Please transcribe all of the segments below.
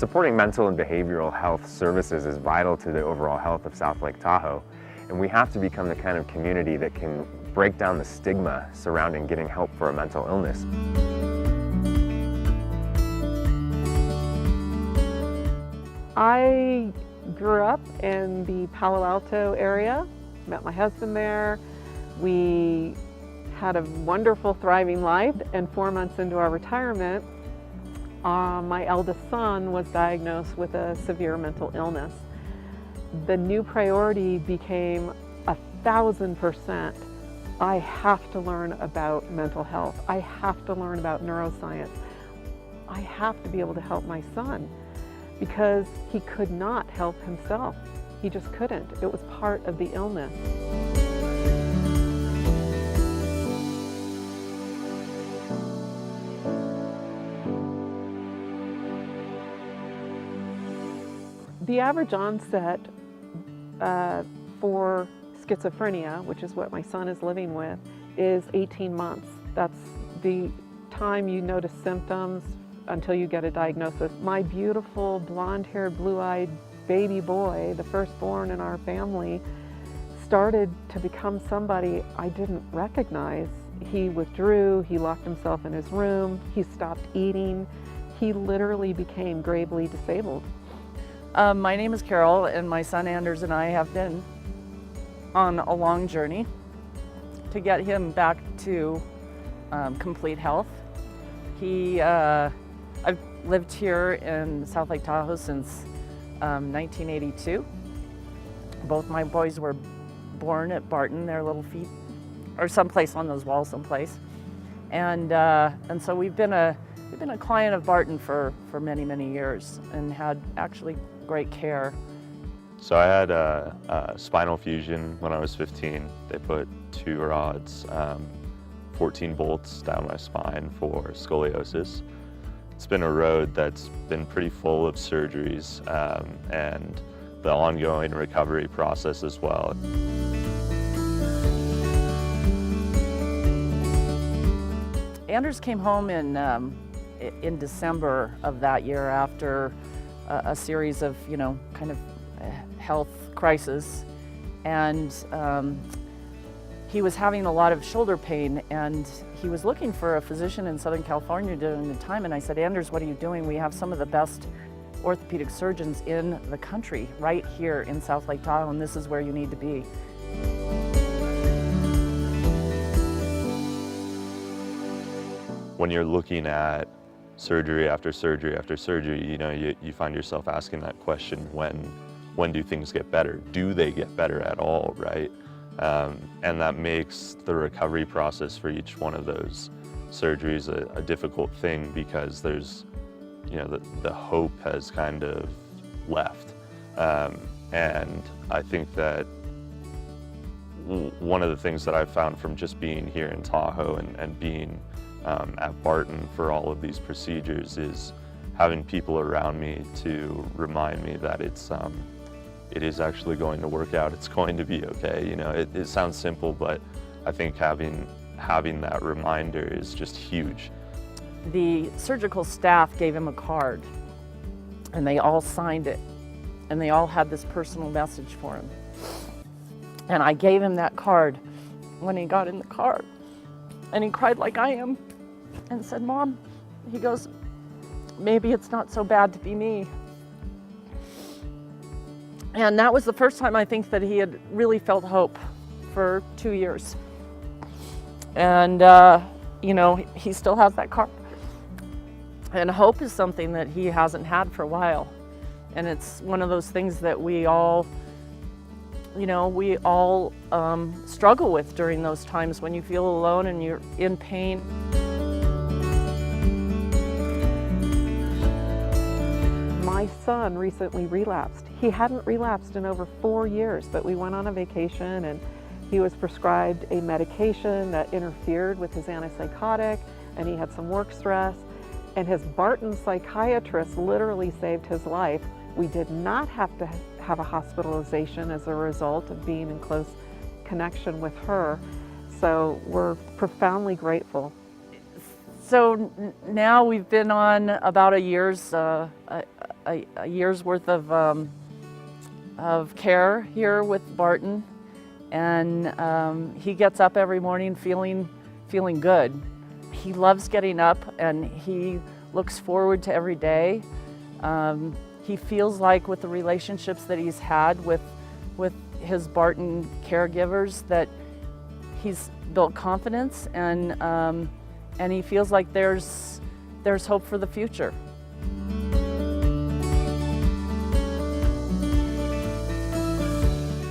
Supporting mental and behavioral health services is vital to the overall health of South Lake Tahoe, and we have to become the kind of community that can break down the stigma surrounding getting help for a mental illness. I grew up in the Palo Alto area, met my husband there. We had a wonderful, thriving life, and 4 months into our retirement, my eldest son was diagnosed with a severe mental illness. The new priority became 1,000%. I have to learn about mental health. I have to learn about neuroscience. I have to be able to help my son because he could not help himself. He just couldn't. It was part of the illness. The average onset for schizophrenia, which is what my son is living with, is 18 months. That's the time you notice symptoms until you get a diagnosis. My beautiful blonde-haired, blue-eyed baby boy, the firstborn in our family, started to become somebody I didn't recognize. He withdrew, he locked himself in his room, he stopped eating. He literally became gravely disabled. My name is Carol, and my son Anders and I have been on a long journey to get him back to complete health. I've lived here in South Lake Tahoe since 1982. Both my boys were born at Barton. Their little feet are someplace on those walls someplace. And so we've been a client of Barton for many, many years and had actually great care. So I had a spinal fusion when I was 15. They put 2 rods, 14 bolts down my spine for scoliosis. It's been a road that's been pretty full of surgeries and the ongoing recovery process as well. Anders came home in December of that year after a series of, kind of health crisis, and he was having a lot of shoulder pain, and he was looking for a physician in Southern California during the time, and I said, Anders, what are you doing? We have some of the best orthopedic surgeons in the country right here in South Lake Tahoe, and this is where you need to be. When you're looking at surgery after surgery after surgery, you find yourself asking that question, when do things get better? Do they get better at all, right? And that makes the recovery process for each one of those surgeries a difficult thing because there's, the hope has kind of left. And I think that one of the things that I've found from just being here in Tahoe and being at Barton for all of these procedures is having people around me to remind me that it is actually going to work out. It's going to be okay. It sounds simple, but I think having that reminder is just huge. The surgical staff gave him a card, and they all signed it, and they all had this personal message for him. And I gave him that card when he got in the car, and he cried like I am, and said, Mom, he goes, maybe it's not so bad to be me. And that was the first time I think that he had really felt hope for 2 years. And, he still has that card. And hope is something that he hasn't had for a while. And it's one of those things that we all struggle with during those times when you feel alone and you're in pain. My son recently relapsed. He hadn't relapsed in over 4 years, but we went on a vacation and he was prescribed a medication that interfered with his antipsychotic, and he had some work stress, and his Barton psychiatrist literally saved his life. We did not have to have a hospitalization as a result of being in close connection with her, so we're profoundly grateful. now we've been on about a year's worth of care here with Barton, and he gets up every morning feeling good. He loves getting up, and he looks forward to every day. He feels like with the relationships that he's had with his Barton caregivers that he's built confidence, and he feels like there's hope for the future.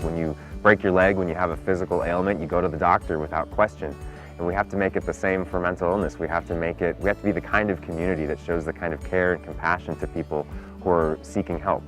When you break your leg, when you have a physical ailment, you go to the doctor without question. And we have to make it the same for mental illness. We have to be the kind of community that shows the kind of care and compassion to people who are seeking help.